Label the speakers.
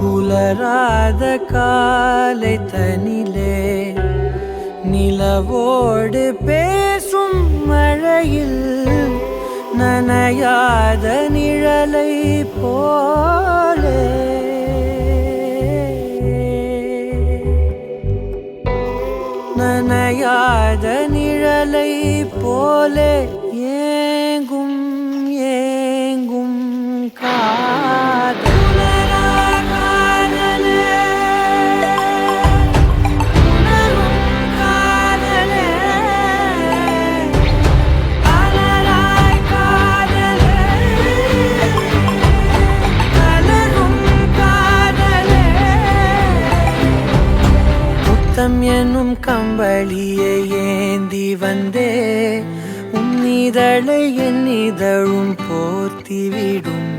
Speaker 1: புலராத காலை தனிலே நிலவோடு பேசும் மழையில் நனையாத நிழலை போலே நனையாத நிழலை போலே ஏங்கும் ஏங்கும் காதல் என்னும் கம்பளியை ஏந்தி வந்தே உன் இதழை என் இதழும் போர்த்திவிடும்